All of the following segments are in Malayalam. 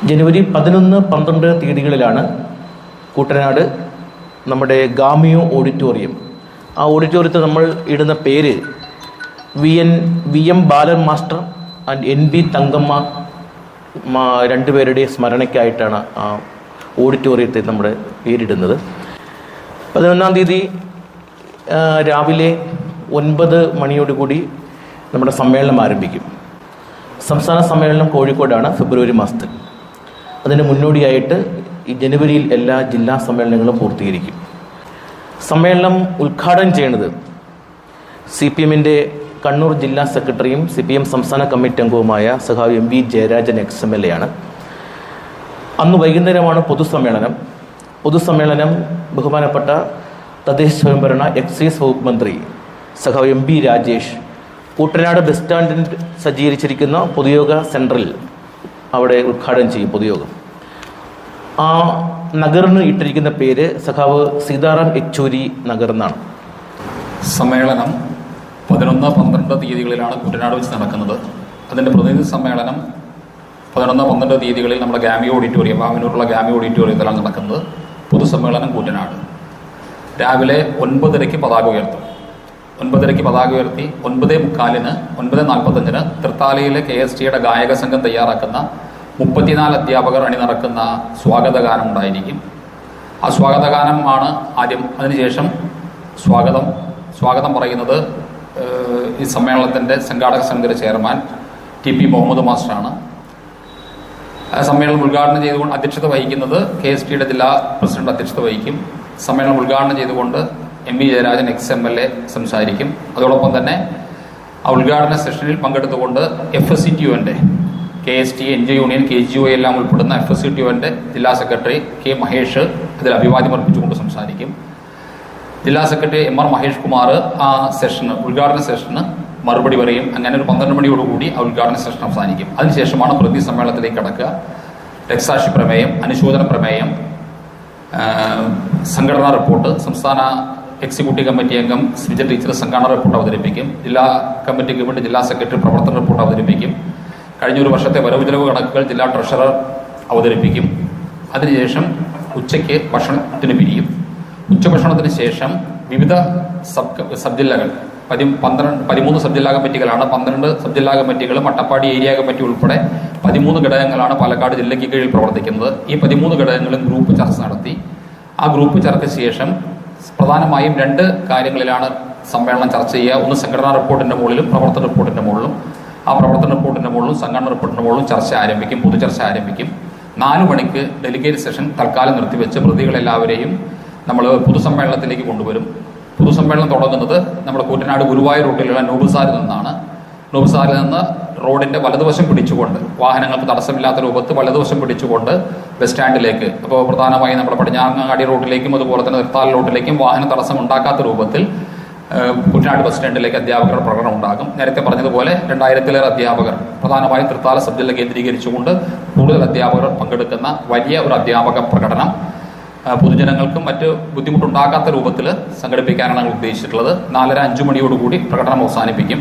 ജനുവരി 11, 12 തീയതികളിലാണ് കൂട്ടനാട് നമ്മുടെ ഗാമിയോ ഓഡിറ്റോറിയം. ആ ഓഡിറ്റോറിയത്തിൽ നമ്മൾ ഇടുന്ന പേര് V M Balan master and NB Thankamma രണ്ടുപേരുടെ സ്മരണയ്ക്കായിട്ടാണ് ആ ഓഡിറ്റോറിയത്തിൽ നമ്മുടെ പേരിടുന്നത്. 11-ാം തീയതി രാവിലെ 9 മണിയോടുകൂടി നമ്മുടെ സമ്മേളനം ആരംഭിക്കും. സംസ്ഥാന സമ്മേളനം കോഴിക്കോടാണ് ഫെബ്രുവരി മാസത്തിൽ. അതിന് മുന്നോടിയായിട്ട് ഈ ജനുവരിയിൽ എല്ലാ ജില്ലാ സമ്മേളനങ്ങളും പൂർത്തീകരിക്കും. സമ്മേളനം ഉദ്ഘാടനം ചെയ്യുന്നത് CPM-ൻ്റെ കണ്ണൂർ ജില്ലാ സെക്രട്ടറിയും CPM സംസ്ഥാന കമ്മിറ്റി അംഗവുമായ സഖാവ് MV ജയരാജൻ XMLA ആണ്. അന്ന് വൈകുന്നേരമാണ് പൊതുസമ്മേളനം ബഹുമാനപ്പെട്ട തദ്ദേശ സ്വയംഭരണ എക്സൈസ് വകുപ്പ് മന്ത്രി സഖാവ് MB രാജേഷ് കൂട്ടനാട് ബസ് സ്റ്റാൻഡിൽ സജ്ജീകരിച്ചിരിക്കുന്ന പൊതുയോഗ സെൻറ്ററിൽ അവിടെ ഉദ്ഘാടനം ചെയ്യും പൊതുയോഗം. ആ നഗറിന് ഇട്ടിരിക്കുന്ന പേര് സഖാവ് സീതാറാം യെച്ചൂരി നഗർ എന്നാണ്. സമ്മേളനം 11, 12 തീയതികളിലാണ് കൂട്ടനാട് വെച്ച് നടക്കുന്നത്. അതിൻ്റെ പ്രതിനിധി സമ്മേളനം 11, 12 തീയതികളിൽ നമ്മുടെ ഗാമിയോ ഓഡിറ്റോറിയം, വാമനൂരുള്ള ഗാമിയോ ഓഡിറ്റോറിയത്തിലാണ് നടക്കുന്നത്. പൊതുസമ്മേളനം കൂട്ടനാട് രാവിലെ 9:30 പതാക ഉയർത്തും. 9:30 പതാക ഉയർത്തി 9:45, 9:45 തൃത്താലയിലെ KSTയുടെ ഗായക സംഘം തയ്യാറാക്കുന്ന 34 അധ്യാപകർ അണിനിറക്കുന്ന സ്വാഗതഗാനം ഉണ്ടായിരിക്കും. ആ സ്വാഗതഗാനമാണ് ആദ്യം. അതിനുശേഷം സ്വാഗതം പറയുന്നത് ഈ സമ്മേളനത്തിൻ്റെ സംഘാടക സമിതിയുടെ ചെയർമാൻ TP മുഹമ്മദ് മാസ്റ്ററാണ്. സമ്മേളനം ഉദ്ഘാടനം ചെയ്തുകൊണ്ട് അധ്യക്ഷത വഹിക്കുന്നത് KSTയുടെ ജില്ലാ പ്രസിഡന്റ് അധ്യക്ഷത വഹിക്കും. സമ്മേളനം ഉദ്ഘാടനം ചെയ്തുകൊണ്ട് MV ജയരാജൻ XMLA സംസാരിക്കും. അതോടൊപ്പം തന്നെ ആ ഉദ്ഘാടന സെഷനിൽ പങ്കെടുത്തുകൊണ്ട് FSCTUവിൻ്റെ KST, NJ യൂണിയൻ, KGO എല്ലാം ഉൾപ്പെടുന്ന FSCTUവിൻ്റെ ജില്ലാ സെക്രട്ടറി K മഹേഷ് അതിൽ അഭിവാദ്യം അർപ്പിച്ചുകൊണ്ട് സംസാരിക്കും. ജില്ലാ സെക്രട്ടറി MR മഹേഷ് കുമാർ ആ ഉദ്ഘാടന സെഷന് മറുപടി പറയും. അങ്ങനെ ഒരു 12 മണിയോടുകൂടി ആ ഉദ്ഘാടന സെഷൻ അവസാനിക്കും. അതിനുശേഷമാണ് പ്രതി സമ്മേളനത്തിലേക്ക് കടക്കുക. രക്തസാക്ഷി പ്രമേയം, അനുശോചന പ്രമേയം, സംഘടനാ റിപ്പോർട്ട്, സംസ്ഥാന എക്സിക്യൂട്ടീവ് കമ്മിറ്റി അംഗം സ്മിജ ടീച്ചർ സംഘടനാ റിപ്പോർട്ട് അവതരിപ്പിക്കും. ജില്ലാ കമ്മിറ്റിക്ക് വേണ്ടി ജില്ലാ സെക്രട്ടറി പ്രവർത്തന റിപ്പോർട്ട് അവതരിപ്പിക്കും. കഴിഞ്ഞൊരു വർഷത്തെ വരവ് ചെലവ് കണക്കുകൾ ജില്ലാ ട്രഷറർ അവതരിപ്പിക്കും. അതിനുശേഷം ഉച്ചയ്ക്ക് ഭക്ഷണത്തിന് പിരിയും. ഉച്ചഭക്ഷണത്തിന് ശേഷം വിവിധ സബ് ജില്ലകൾ 13 സബ് ജില്ലാ കമ്മിറ്റികളാണ്. 12 സബ് ജില്ലാ കമ്മിറ്റികളും അട്ടപ്പാടി ഏരിയ കമ്മിറ്റി ഉൾപ്പെടെ 13 ഘടകങ്ങളാണ് പാലക്കാട് ജില്ലയ്ക്ക് കീഴിൽ പ്രവർത്തിക്കുന്നത്. ഈ 13 ഘടകങ്ങളും ഗ്രൂപ്പ് ചർച്ച നടത്തി. ആ ഗ്രൂപ്പ് ചർച്ചയ്ക്ക് ശേഷം പ്രധാനമായും 2 കാര്യങ്ങളിലാണ് സമ്മേളനം ചർച്ച ചെയ്യുക. ഒന്ന് സംഘടനാ റിപ്പോർട്ടിൻ്റെ മുകളിലും പ്രവർത്തന റിപ്പോർട്ടിൻ്റെ മുകളിലും. ആ പ്രവർത്തന റിപ്പോർട്ടിൻ്റെ മുകളിലും സംഘടനാ റിപ്പോർട്ടിൻ്റെ മുകളിലും പൊതുചർച്ച ആരംഭിക്കും. 4 മണിക്ക് ഡെലിഗേറ്റ് സെഷൻ തൽക്കാലം നിർത്തിവെച്ച് പ്രതികളെല്ലാവരെയും നമ്മൾ പൊതുസമ്മേളനത്തിലേക്ക് കൊണ്ടുവരും. പൊതുസമ്മേളനം തുടങ്ങുന്നത് നമ്മുടെ കൂറ്റനാട് ഗുരുവായൂർ റൂട്ടിലുള്ള നൂബുസാരിൽ നിന്നാണ്. നൂബുസാരിൽ നിന്ന് റോഡിൻ്റെ വലതുവശം പിടിച്ചുകൊണ്ട്, വാഹനങ്ങൾക്ക് തടസ്സമില്ലാത്ത രൂപത്തിൽ വലതുവശം പിടിച്ചുകൊണ്ട് ബസ് സ്റ്റാൻഡിലേക്ക്, അപ്പോൾ പ്രധാനമായും നമ്മുടെ പടിഞ്ഞാറങ്ങാടി റോഡിലേക്കും അതുപോലെ തന്നെ നിർത്താൽ റോഡിലേക്കും വാഹന തടസ്സം ഉണ്ടാക്കാത്ത രൂപത്തിൽ കൂറ്റനാട് ബസ് സ്റ്റാൻഡിലേക്ക് അധ്യാപകരുടെ പ്രകടനം ഉണ്ടാകും. നേരത്തെ പറഞ്ഞതുപോലെ 2000-ലേറെ അധ്യാപകർ, പ്രധാനമായും തൃത്താല സബ് ജില്ല കേന്ദ്രീകരിച്ചുകൊണ്ട് കൂടുതൽ അധ്യാപകർ പങ്കെടുക്കുന്ന വലിയ ഒരു അധ്യാപക പ്രകടനം പൊതുജനങ്ങൾക്കും മറ്റ് ബുദ്ധിമുട്ടുണ്ടാകാത്ത രൂപത്തിൽ സംഘടിപ്പിക്കാനാണ് ഉദ്ദേശിച്ചിട്ടുള്ളത്. 4:30-5 മണിയോടുകൂടി പ്രകടനം അവസാനിപ്പിക്കും.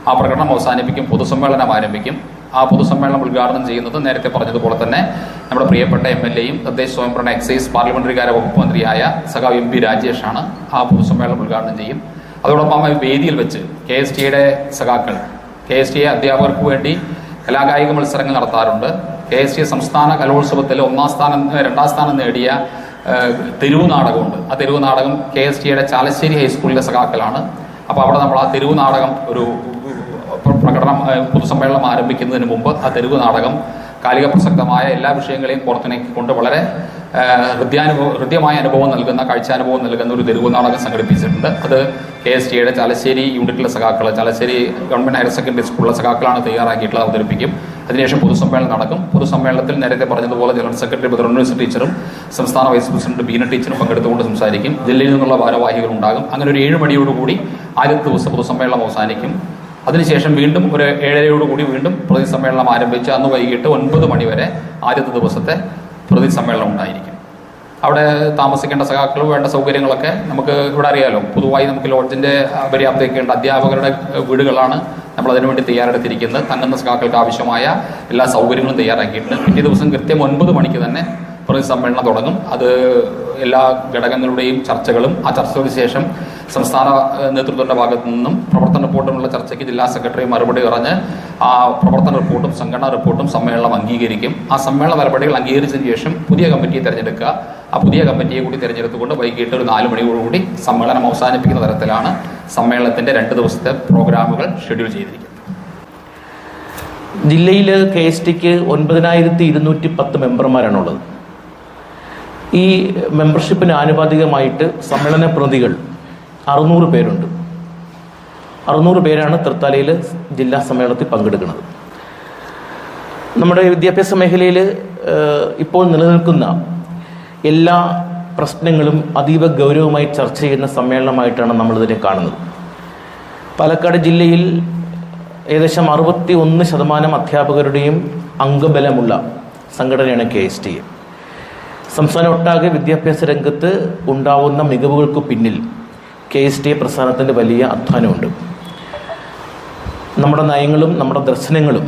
ആ പ്രകടനം അവസാനിപ്പിക്കും, പൊതുസമ്മേളനം ആരംഭിക്കും. ആ പൊതുസമ്മേളനം ഉദ്ഘാടനം ചെയ്യുന്നത് നേരത്തെ പറഞ്ഞതുപോലെ തന്നെ നമ്മുടെ പ്രിയപ്പെട്ട MLA-യും തദ്ദേശ സ്വയംഭരണ എക്സൈസ് പാർലമെന്ററി കാര്യ വകുപ്പ് മന്ത്രിയായ സഖാവ് MB രാജേഷാണ്. ആ പൊതുസമ്മേളനം ഉദ്ഘാടനം ചെയ്യും. അതോടൊപ്പം വേദിയിൽ വെച്ച് KSTയുടെ സഖാക്കൾ, KST അധ്യാപകർക്ക് വേണ്ടി കലാകായിക മത്സരങ്ങൾ നടത്താറുണ്ട്. KST സംസ്ഥാന കലോത്സവത്തിൽ 1ാം സ്ഥാനം 2ാം സ്ഥാനം നേടിയ തെരുവ് നാടകമുണ്ട്. ആ തെരുവ് നാടകം KSTയുടെ ചാലശ്ശേരി ഹൈസ്കൂളിലെ സഖാക്കളാണ്. അപ്പോൾ അവിടെ നമ്മൾ ആ തെരുവ് നാടകം ഒരു പ്രകടനം പൊതുസമ്മേളനം ആരംഭിക്കുന്നതിന് മുമ്പ് ആ തെരുവ് നാടകം കാലിക പ്രസക്തമായ എല്ലാ വിഷയങ്ങളെയും പുറത്തിനേക്കൊണ്ട് വളരെ ഹൃദ്യമായ അനുഭവം നൽകുന്ന, കാഴ്ചാനുഭവം നൽകുന്ന ഒരു തെരുവ് നാടകം സംഘടിപ്പിച്ചിട്ടുണ്ട്. അത് KSTയുടെ ചാലശ്ശേരി യൂണിറ്റിലെ സഖാക്കൾ, ചാലശ്ശേരി ഗവൺമെന്റ് ഹയർ സെക്കൻഡറി സ്കൂളിലെ സഖാക്കളാണ് തയ്യാറാക്കിയിട്ടുള്ളത്, അവതരിപ്പിക്കും. അതിനുശേഷം പൊതുസമ്മേളനം നടക്കും. പൊതുസമ്മേളനത്തിൽ നേരത്തെ പറഞ്ഞതുപോലെ ജനറൽ സെക്രട്ടറി ബദറുന്നീസ ടീച്ചറും സംസ്ഥാന വൈസ് പ്രസിഡന്റ് ബീന ടീച്ചറും പങ്കെടുത്തുകൊണ്ട് സംസാരിക്കും. ജില്ലയിൽ നിന്നുള്ള ഭാരവാഹികൾ ഉണ്ടാകും. അങ്ങനെ ഒരു 7 മണിയോടുകൂടി ആദ്യത്തെ ദിവസം പൊതുസമ്മേളനം അവസാനിക്കും. അതിനുശേഷം വീണ്ടും ഒരു 7:30 വീണ്ടും പ്രതിസമ്മേളനം ആരംഭിച്ച് അന്ന് വൈകിട്ട് 9 മണി വരെ ആദ്യത്തെ ദിവസത്തെ പ്രതിസമ്മേളനം ഉണ്ടായിരിക്കും. അവിടെ താമസിക്കേണ്ട സഖാക്കൾ വേണ്ട സൗകര്യങ്ങളൊക്കെ നമുക്ക് ഇവിടെ അറിയാലോ. പൊതുവായി നമുക്ക് ലോഡ്ജിൻ്റെ പര്യാപ്തതയൊക്കെ ഉണ്ട്. അധ്യാപകരുടെ വീടുകളാണ് നമ്മൾ അതിനുവേണ്ടി തയ്യാറെടുത്തിരിക്കുന്നത്. തങ്ങുന്ന സഖാക്കൾക്ക് ആവശ്യമായ എല്ലാ സൗകര്യങ്ങളും തയ്യാറാക്കിയിട്ടുണ്ട്. പിറ്റേ ദിവസം കൃത്യം 9 മണിക്ക് തന്നെ പ്രതിനിധി സമ്മേളനം തുടങ്ങും. അത് എല്ലാ ഘടകങ്ങളുടെയും ചർച്ചകളും, ആ ചർച്ചയ്ക്ക് ശേഷം സംസ്ഥാന നേതൃത്വത്തിന്റെ ഭാഗത്തു നിന്നും പ്രവർത്തന റിപ്പോർട്ടിനുള്ള ചർച്ചയ്ക്ക് ജില്ലാ സെക്രട്ടറി മറുപടി പറഞ്ഞ് ആ പ്രവർത്തന റിപ്പോർട്ടും സംഘടനാ റിപ്പോർട്ടും സമ്മേളനം അംഗീകരിക്കും. ആ സമ്മേളന നടപടികൾ അംഗീകരിച്ചതിന് ശേഷം പുതിയ കമ്മിറ്റിയെ തിരഞ്ഞെടുക്കുക. ആ പുതിയ കമ്മിറ്റിയെ കൂടി തിരഞ്ഞെടുത്തുകൊണ്ട് വൈകിട്ട് ഒരു 4 മണിയോടുകൂടി സമ്മേളനം അവസാനിപ്പിക്കുന്ന തരത്തിലാണ് സമ്മേളനത്തിന്റെ 2 ദിവസത്തെ പ്രോഗ്രാമുകൾ ഷെഡ്യൂൾ ചെയ്തിരിക്കുന്നത്. ജില്ലയിൽ KSTക്ക് 9210 മെമ്പർമാരാണുള്ളത്. ഈ മെമ്പർഷിപ്പിന് ആനുപാതികമായിട്ട് സമ്മേളന പ്രതിനിധികൾ 600 പേരുണ്ട്. 600 പേരാണ് തൃത്താലയിൽ ജില്ലാ സമ്മേളനത്തിൽ പങ്കെടുക്കുന്നത്. നമ്മുടെ വിദ്യാഭ്യാസ മേഖലയിൽ ഇപ്പോൾ നിലനിൽക്കുന്ന എല്ലാ പ്രശ്നങ്ങളും അതീവ ഗൗരവമായി ചർച്ച ചെയ്യുന്ന സമ്മേളനമായിട്ടാണ് നമ്മളിതിനെ കാണുന്നത്. പാലക്കാട് ജില്ലയിൽ ഏകദേശം 61% അധ്യാപകരുടെയും അംഗബലമുള്ള സംഘടനയാണ് KST. സംസ്ഥാനം ഒട്ടാകെ വിദ്യാഭ്യാസ രംഗത്ത് ഉണ്ടാവുന്ന മികവുകൾക്ക് പിന്നിൽ KST പ്രസ്ഥാനത്തിൻ്റെ വലിയ അധ്വാനമുണ്ട്. നമ്മുടെ നയങ്ങളും നമ്മുടെ ദർശനങ്ങളും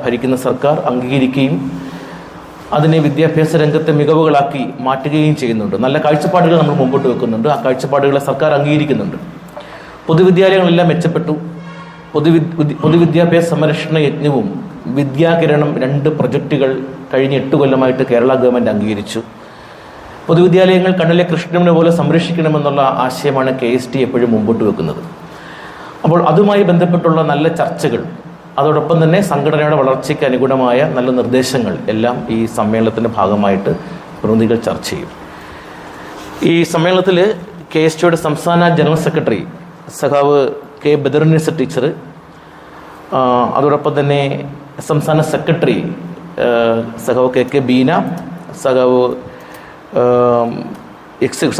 ഭരിക്കുന്ന സർക്കാർ അംഗീകരിക്കുകയും അതിനെ വിദ്യാഭ്യാസ രംഗത്തെ മികവുകളാക്കി മാറ്റുകയും ചെയ്യുന്നുണ്ട്. നല്ല കാഴ്ചപ്പാടുകൾ നമ്മൾ മുമ്പോട്ട് വെക്കുന്നുണ്ട്. ആ കാഴ്ചപ്പാടുകളെ സർക്കാർ അംഗീകരിക്കുന്നുണ്ട്. പൊതുവിദ്യാലയങ്ങളെല്ലാം മെച്ചപ്പെട്ടു. പൊതുവിദ്യാഭ്യാസ സംരക്ഷണ യജ്ഞവും വിദ്യാകിരണം 2 പ്രൊജക്റ്റുകൾ കഴിഞ്ഞ 8 കൊല്ലമായിട്ട് കേരള ഗവൺമെൻറ് അംഗീകരിച്ചു. പൊതുവിദ്യാലയങ്ങൾ കണ്ണിലെ കൃഷ്ണനെ പോലെ സംരക്ഷിക്കണമെന്നുള്ള ആശയമാണ് KST എപ്പോഴും മുമ്പോട്ട് വെക്കുന്നത്. അപ്പോൾ അതുമായി ബന്ധപ്പെട്ടുള്ള നല്ല ചർച്ചകൾ, അതോടൊപ്പം തന്നെ സംഘടനയുടെ വളർച്ചയ്ക്ക് അനുഗുണമായ നല്ല നിർദ്ദേശങ്ങൾ എല്ലാം ഈ സമ്മേളനത്തിൻ്റെ ഭാഗമായിട്ട് പ്രതിനിധികൾ ചർച്ച ചെയ്യും. ഈ സമ്മേളനത്തിൽ KSTയുടെ സംസ്ഥാന ജനറൽ സെക്രട്ടറി സഖാവ് K. ബദറുന്നീസ ടീച്ചർ, അതോടൊപ്പം തന്നെ സംസ്ഥാന സെക്രട്ടറി സഖാവ് KK ബീന, സഖാവ്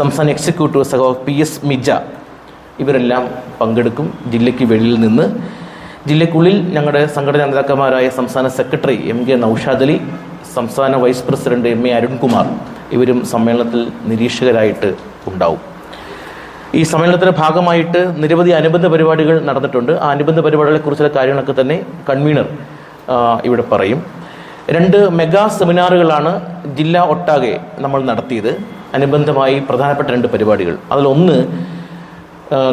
സംസ്ഥാന എക്സിക്യൂട്ടീവ് സഖാവ് PS മിജ, ഇവരെല്ലാം പങ്കെടുക്കും. ജില്ലയ്ക്ക് വെളിയിൽ നിന്ന് ജില്ലയ്ക്കുള്ളിൽ ഞങ്ങളുടെ സംഘടനാ നേതാക്കന്മാരായ സംസ്ഥാന സെക്രട്ടറി MK നൌഷാദ് അലി, സംസ്ഥാന വൈസ് പ്രസിഡന്റ് MA അരുൺകുമാർ, ഇവരും സമ്മേളനത്തിൽ നിരീക്ഷകരായിട്ട് ഉണ്ടാവും. ഈ സമ്മേളനത്തിൻ്റെ ഭാഗമായിട്ട് നിരവധി അനുബന്ധ പരിപാടികൾ നടന്നിട്ടുണ്ട്. ആ അനുബന്ധ പരിപാടികളെക്കുറിച്ചുള്ള കാര്യങ്ങളൊക്കെ തന്നെ കൺവീനർ ഇവിടെ പറയും. 2 മെഗാ സെമിനാറുകളാണ് ജില്ല ഒട്ടാകെ നമ്മൾ നടത്തിയത്. അനുബന്ധമായി പ്രധാനപ്പെട്ട 2 പരിപാടികൾ. അതിലൊന്ന്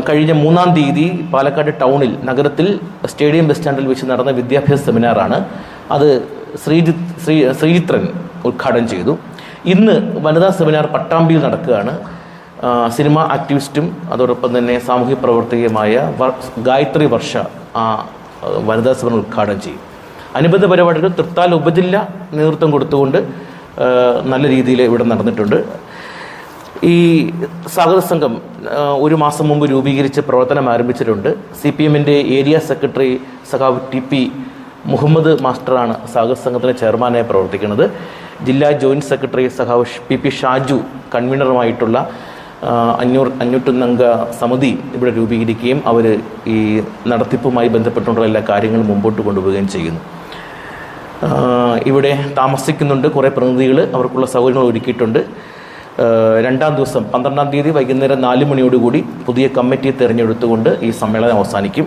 കഴിഞ്ഞ 3-ാം തീയതി പാലക്കാട് ടൗണിൽ നഗരത്തിൽ സ്റ്റേഡിയം ബസ് സ്റ്റാൻഡിൽ വെച്ച് നടന്ന വിദ്യാഭ്യാസ സെമിനാറാണ്. അത് ശ്രീചിത്രൻ ഉദ്ഘാടനം ചെയ്തു. ഇന്ന് വനിതാ സെമിനാർ പട്ടാമ്പിയിൽ നടക്കുകയാണ്. സിനിമ ആക്ടിവിസ്റ്റും അതോടൊപ്പം തന്നെ സാമൂഹ്യ പ്രവർത്തകയുമായ ഗായത്രി വർഷ ആ വനിതാ സെമിനാർ ഉദ്ഘാടനം ചെയ്യും. അനുബന്ധ പരിപാടികൾ തൃത്താല ഉപജില്ല നേതൃത്വം കൊടുത്തുകൊണ്ട് നല്ല രീതിയിൽ ഇവിടെ നടന്നിട്ടുണ്ട്. ഈ സ്വാഗത സംഘം 1 മാസം മുമ്പ് രൂപീകരിച്ച് പ്രവർത്തനം ആരംഭിച്ചിട്ടുണ്ട്. CPMൻ്റെ ഏരിയ സെക്രട്ടറി സഖാവ് TP മുഹമ്മദ് മാസ്റ്ററാണ് സ്വാഗത സംഘത്തിൻ്റെ ചെയർമാനായി പ്രവർത്തിക്കുന്നത്. ജില്ലാ ജോയിൻറ്റ് സെക്രട്ടറി സഖാവ് PP ഷാജു കൺവീനറുമായിട്ടുള്ള 501 അംഗ സമിതി ഇവിടെ രൂപീകരിക്കുകയും അവർ ഈ നടത്തിപ്പുമായി ബന്ധപ്പെട്ടുള്ള എല്ലാ കാര്യങ്ങളും മുമ്പോട്ട് കൊണ്ടുപോവുകയും ചെയ്യുന്നു. ഇവിടെ താമസിക്കുന്നുണ്ട് കുറേ പ്രതിനിധികൾ, അവർക്കുള്ള സൗകര്യങ്ങൾ ഒരുക്കിയിട്ടുണ്ട്. 2-ാം ദിവസം 12-ാം തീയതി വൈകുന്നേരം 4 മണിയോടുകൂടി പുതിയ കമ്മിറ്റിയെ തിരഞ്ഞെടുത്തുകൊണ്ട് ഈ സമ്മേളനം അവസാനിക്കും.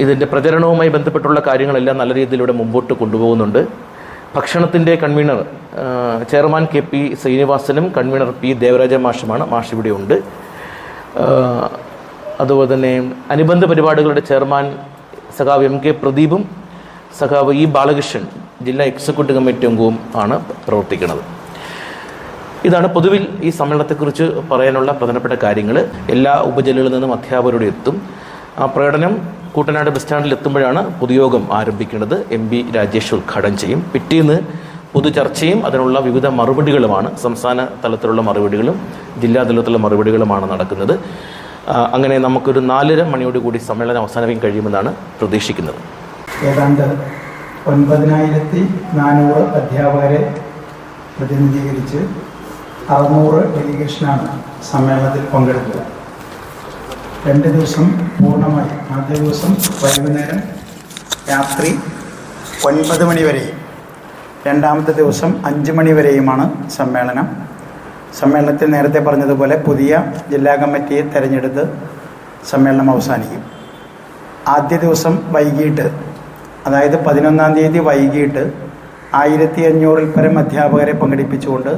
ഇതിൻ്റെ പ്രചരണവുമായി ബന്ധപ്പെട്ടുള്ള കാര്യങ്ങളെല്ലാം നല്ല രീതിയിലൂടെ മുമ്പോട്ട് കൊണ്ടുപോകുന്നുണ്ട്. ഭക്ഷണത്തിൻ്റെ കൺവീനർ ചെയർമാൻ KP ശ്രീനിവാസനും കൺവീനർ P. ദേവരാജ മാഷുമാണ്. മാഷ് ഇവിടെ ഉണ്ട്. അതുപോലെ തന്നെ അനുബന്ധ പരിപാടികളുടെ ചെയർമാൻ സഖാവ് MK പ്രദീപും സഖാവ് E. ബാലകൃഷ്ണൻ ജില്ലാ എക്സിക്യൂട്ടീവ് കമ്മിറ്റി അംഗവും ആണ് പ്രവർത്തിക്കുന്നത്. ഇതാണ് പൊതുവിൽ ഈ സമ്മേളനത്തെക്കുറിച്ച് പറയാനുള്ള പ്രധാനപ്പെട്ട കാര്യങ്ങൾ. എല്ലാ ഉപജില്ലകളിൽ നിന്നും അധ്യാപകരോട് എത്തും. ആ പ്രകടനം കൂട്ടനാട് ബസ് സ്റ്റാൻഡിൽ എത്തുമ്പോഴാണ് പൊതുയോഗം ആരംഭിക്കുന്നത്. MB രാജേഷ് ഉദ്ഘാടനം ചെയ്യും. പിറ്റേന്ന് പൊതുചർച്ചയും അതിനുള്ള വിവിധ മറുപടികളുമാണ്. സംസ്ഥാന തലത്തിലുള്ള മറുപടികളും ജില്ലാ തലത്തിലുള്ള മറുപടികളുമാണ് നടക്കുന്നത്. അങ്ങനെ നമുക്കൊരു 4:30 മണിയോടുകൂടി സമ്മേളനം അവസാനിപ്പിക്കാൻ കഴിയുമെന്നാണ് പ്രതീക്ഷിക്കുന്നത്. ഏതാണ്ട് 9400 അധ്യാപകരെ പ്രതിനിധീകരിച്ച് 600 ഡെലിഗേഷനാണ് സമ്മേളനത്തിൽ പങ്കെടുക്കുക. 2 ദിവസം പൂർണ്ണമായി, ആദ്യ ദിവസം വൈകുന്നേരം രാത്രി 9 മണി വരെയും 2-ാമത്തെ ദിവസം 5 മണി വരെയുമാണ് സമ്മേളനം. സമ്മേളനത്തിൽ നേരത്തെ പറഞ്ഞതുപോലെ പുതിയ ജില്ലാ കമ്മിറ്റിയെ തെരഞ്ഞെടുത്ത് സമ്മേളനം അവസാനിക്കും. ആദ്യ ദിവസം വൈകിട്ട്, അതായത് 11-ാം തീയതി വൈകിട്ട് 1500-ൽ പരം അധ്യാപകരെ പങ്കെടുപ്പിച്ചുകൊണ്ട്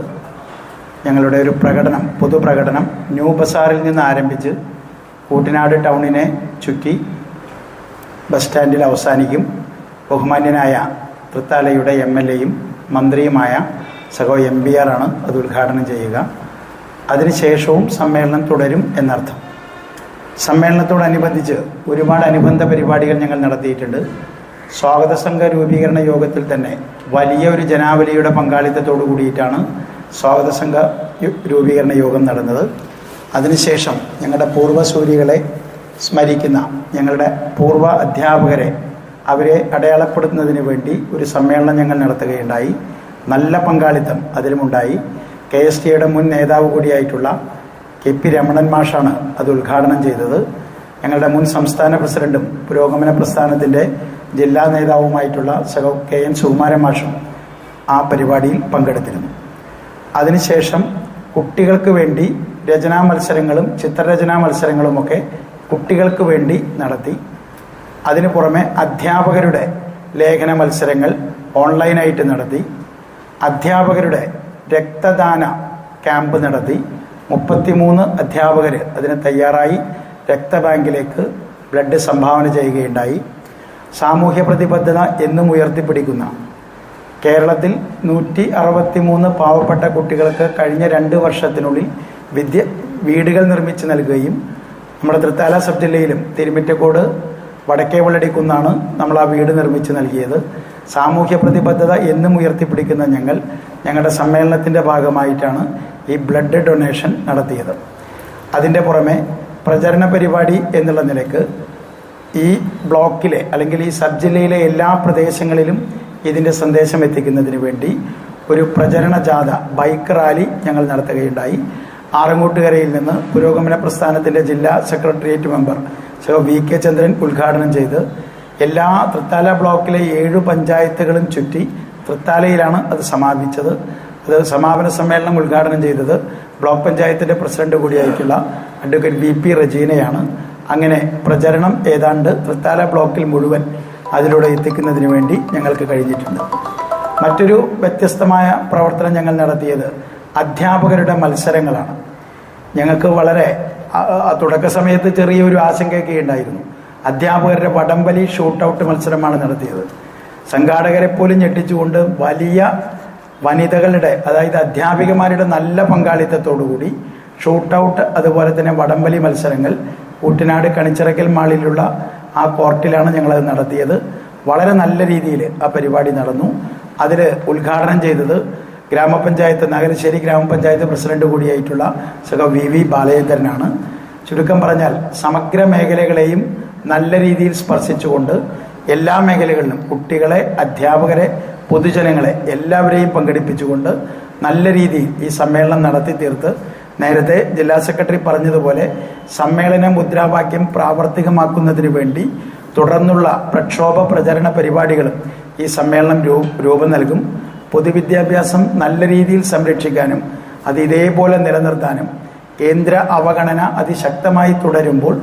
ഞങ്ങളുടെ ഒരു പ്രകടനം, പൊതുപ്രകടനം ന്യൂ ബസാറിൽ നിന്ന് ആരംഭിച്ച് കൂട്ടനാട് ടൗണിനെ ചുറ്റി ബസ് സ്റ്റാൻഡിൽ അവസാനിക്കും. ബഹുമാന്യനായ തൃത്താലയുടെ MLA-യും മന്ത്രിയുമായ സഹോ MBR ആണ് അത് ഉദ്ഘാടനം ചെയ്യുക. അതിനുശേഷവും സമ്മേളനം തുടരും എന്നർത്ഥം. സമ്മേളനത്തോടനുബന്ധിച്ച് ഒരുപാട് അനുബന്ധ പരിപാടികൾ ഞങ്ങൾ നടത്തിയിട്ടുണ്ട്. സ്വാഗത സംഘ രൂപീകരണ യോഗത്തിൽ തന്നെ വലിയ ഒരു ജനാവലിയുടെ പങ്കാളിത്തത്തോടു കൂടിയിട്ടാണ് സ്വാഗത സംഘ രൂപീകരണ യോഗം നടന്നത്. അതിനുശേഷം ഞങ്ങളുടെ പൂർവ്വസൂരികളെ സ്മരിക്കുന്ന ഞങ്ങളുടെ പൂർവ്വ അധ്യാപകരെ, അവരെ അടയാളപ്പെടുത്തുന്നതിന് വേണ്ടി ഒരു സമ്മേളനം ഞങ്ങൾ നടത്തുകയുണ്ടായി. നല്ല പങ്കാളിത്തം അതിലുമുണ്ടായി. KSTയുടെ മുൻ നേതാവ് കൂടിയായിട്ടുള്ള KP രമണൻ മാഷാണ് അത് ഉദ്ഘാടനം ചെയ്തത്. ഞങ്ങളുടെ മുൻ സംസ്ഥാന പ്രസിഡന്റും പുരോഗമന പ്രസ്ഥാനത്തിൻ്റെ ജില്ലാ നേതാവുമായിട്ടുള്ള സഹോ KN സുകുമാരൻ മാഷും ആ പരിപാടിയിൽ പങ്കെടുത്തിരുന്നു. അതിനുശേഷം കുട്ടികൾക്ക് വേണ്ടി രചനാ മത്സരങ്ങളും ചിത്രരചനാ മത്സരങ്ങളുമൊക്കെ കുട്ടികൾക്ക് വേണ്ടി നടത്തി. അതിനു പുറമെ അധ്യാപകരുടെ ലേഖന മത്സരങ്ങൾ ഓൺലൈനായിട്ട് നടത്തി. അധ്യാപകരുടെ രക്തദാന ക്യാമ്പ് നടത്തി. 33 അധ്യാപകർ അതിന് തയ്യാറായി രക്തബാങ്കിലേക്ക് ബ്ലഡ് സംഭാവന ചെയ്യുകയുണ്ടായി. സാമൂഹ്യ പ്രതിബദ്ധത എന്നും ഉയർത്തിപ്പിടിക്കുന്ന കേരളത്തിൽ 163 പാവപ്പെട്ട കുട്ടികൾക്ക് കഴിഞ്ഞ 2 വർഷത്തിനുള്ളിൽ വീടുകൾ നിർമ്മിച്ച് നൽകുകയും നമ്മുടെ തൃത്താല സബ് ജില്ലയിലും തിരുമിറ്റക്കോട് വടക്കേ വെള്ളടിക്കുന്നാണ് നമ്മൾ ആ വീട് നിർമ്മിച്ച് നൽകിയത്. സാമൂഹ്യ പ്രതിബദ്ധത എന്നും ഉയർത്തിപ്പിടിക്കുന്ന ഞങ്ങളുടെ സമ്മേളനത്തിൻ്റെ ഭാഗമായിട്ടാണ് ഈ ബ്ലഡ് ഡൊണേഷൻ നടത്തിയത്. അതിൻ്റെ പുറമെ പ്രചരണ പരിപാടി എന്നുള്ള നിലയ്ക്ക് ഈ ബ്ലോക്കിലെ അല്ലെങ്കിൽ ഈ സബ് ജില്ലയിലെ എല്ലാ പ്രദേശങ്ങളിലും ഇതിൻ്റെ സന്ദേശം എത്തിക്കുന്നതിന് വേണ്ടി ഒരു പ്രചരണ ജാഥ, ബൈക്ക് റാലി ഞങ്ങൾ നടത്തുകയുണ്ടായി. ആറങ്ങോട്ടുകരയിൽ നിന്ന് പുരോഗമന പ്രസ്ഥാനത്തിൻ്റെ ജില്ലാ സെക്രട്ടേറിയറ്റ് മെമ്പർ VK ചന്ദ്രൻ ഉദ്ഘാടനം ചെയ്ത് എല്ലാ തൃത്താല ബ്ലോക്കിലെ 7 പഞ്ചായത്തുകളും ചുറ്റി തൃത്താലയിലാണ് അത് സമാപിച്ചത്. അത് സമാപന സമ്മേളനം ഉദ്ഘാടനം ചെയ്തത് ബ്ലോക്ക് പഞ്ചായത്തിൻ്റെ പ്രസിഡന്റ് കൂടിയായിട്ടുള്ള അഡ്വക്കേറ്റ് VP റജീനയാണ്. അങ്ങനെ പ്രചരണം ഏതാണ്ട് തൃത്താല ബ്ലോക്കിൽ മുഴുവൻ അതിലൂടെ എത്തിക്കുന്നതിന് വേണ്ടി ഞങ്ങൾക്ക് കഴിഞ്ഞിട്ടുണ്ട്. മറ്റൊരു വ്യത്യസ്തമായ പ്രവർത്തനം ഞങ്ങൾ നടത്തിയത് അധ്യാപകരുടെ മത്സരങ്ങളാണ്. ഞങ്ങൾക്ക് വളരെ തുടക്ക സമയത്ത് ചെറിയൊരു ആശങ്കയൊക്കെ ഉണ്ടായിരുന്നു. അധ്യാപകരുടെ വടംവലി ഷൂട്ടൗട്ട് മത്സരമാണ് നടത്തിയത്. സംഘാടകരെ പോലും ഞെട്ടിച്ചുകൊണ്ട് വലിയ വനിതകളുടെ, അതായത് അധ്യാപികമാരുടെ നല്ല പങ്കാളിത്തത്തോടുകൂടി ഷൂട്ടൗട്ട്, അതുപോലെ തന്നെ വടംവലി മത്സരങ്ങൾ കൂറ്റനാട് കണിച്ചിറക്കൽ മാളിലുള്ള ആ കോർട്ടിലാണ് ഞങ്ങളത് നടത്തിയത്. വളരെ നല്ല രീതിയിൽ ആ പരിപാടി നടന്നു. അതിൽ ഉദ്ഘാടനം ചെയ്തത് ഗ്രാമപഞ്ചായത്ത്, നാഗരശ്ശേരി ഗ്രാമപഞ്ചായത്ത് പ്രസിഡന്റ് കൂടിയായിട്ടുള്ള സഹോ VV ബാലചന്ദ്രനാണ്. ചുരുക്കം പറഞ്ഞാൽ സമഗ്ര മേഖലകളെയും നല്ല രീതിയിൽ സ്പർശിച്ചുകൊണ്ട് എല്ലാ മേഖലകളിലും കുട്ടികളെ, അധ്യാപകരെ, പൊതുജനങ്ങളെ എല്ലാവരെയും പങ്കെടുപ്പിച്ചുകൊണ്ട് നല്ല രീതിയിൽ ഈ സമ്മേളനം നടത്തി തീർത്ത് നേരത്തെ ജില്ലാ സെക്രട്ടറി പറഞ്ഞതുപോലെ സമ്മേളന മുദ്രാവാക്യം പ്രാവർത്തികമാക്കുന്നതിന് വേണ്ടി തുടർന്നുള്ള പ്രക്ഷോഭ പ്രചരണ പരിപാടികളും ഈ സമ്മേളനം രൂപം നൽകും. പൊതുവിദ്യാഭ്യാസം നല്ല രീതിയിൽ സംരക്ഷിക്കാനും അത് ഇതേപോലെ നിലനിർത്താനും കേന്ദ്ര അവഗണന അതിശക്തമായി തുടരുമ്പോൾ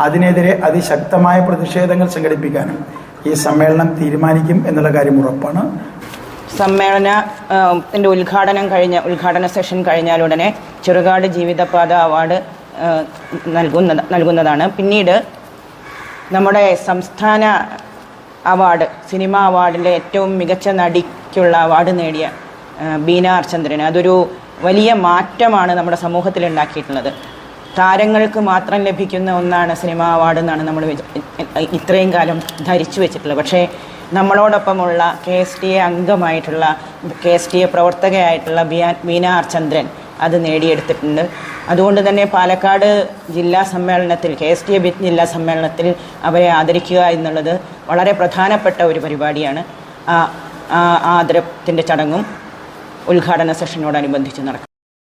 അതിനെതിരെ അതിശക്തമായ പ്രതിഷേധങ്ങൾ സംഘടിപ്പിക്കാനും ഈ സമ്മേളനം തീരുമാനിക്കും എന്നുള്ള കാര്യം ഉറപ്പാണ്. സമ്മേളനത്തിൻ്റെ ഉദ്ഘാടന സെഷൻ കഴിഞ്ഞാലുടനെ ചെറുകാട് ജീവിതപാത അവാർഡ് നൽകുന്നതാണ്. പിന്നീട് നമ്മുടെ സംസ്ഥാന അവാർഡ്, സിനിമ അവാർഡിലെ ഏറ്റവും മികച്ച നടിക്കുള്ള അവാർഡ് നേടിയ ബീന ആർ ചന്ദ്രന്, അതൊരു വലിയ മാറ്റമാണ് നമ്മുടെ സമൂഹത്തിൽ ഉണ്ടാക്കിയിട്ടുള്ളത്. താരങ്ങൾക്ക് മാത്രം ലഭിക്കുന്ന ഒന്നാണ് സിനിമ അവാർഡ് എന്നാണ് നമ്മൾ ഇത്രയും കാലം ധരിച്ചു വെച്ചിട്ടുള്ളത്. പക്ഷേ നമ്മളോടൊപ്പമുള്ള KSTA അംഗമായിട്ടുള്ള, KSTA പ്രവർത്തകയായിട്ടുള്ള ബീന ആർ ചന്ദ്രൻ അത് നേടിയെടുത്തിട്ടുണ്ട്. അതുകൊണ്ട് തന്നെ പാലക്കാട് ജില്ലാ സമ്മേളനത്തിൽ, KSTA ബിറ്റ് ജില്ലാ സമ്മേളനത്തിൽ അവരെ ആദരിക്കുക എന്നുള്ളത് വളരെ പ്രധാനപ്പെട്ട ഒരു പരിപാടിയാണ്. ആദരത്തിൻ്റെ ചടങ്ങും ഉദ്ഘാടന സെഷനോടനുബന്ധിച്ച് നടക്കും.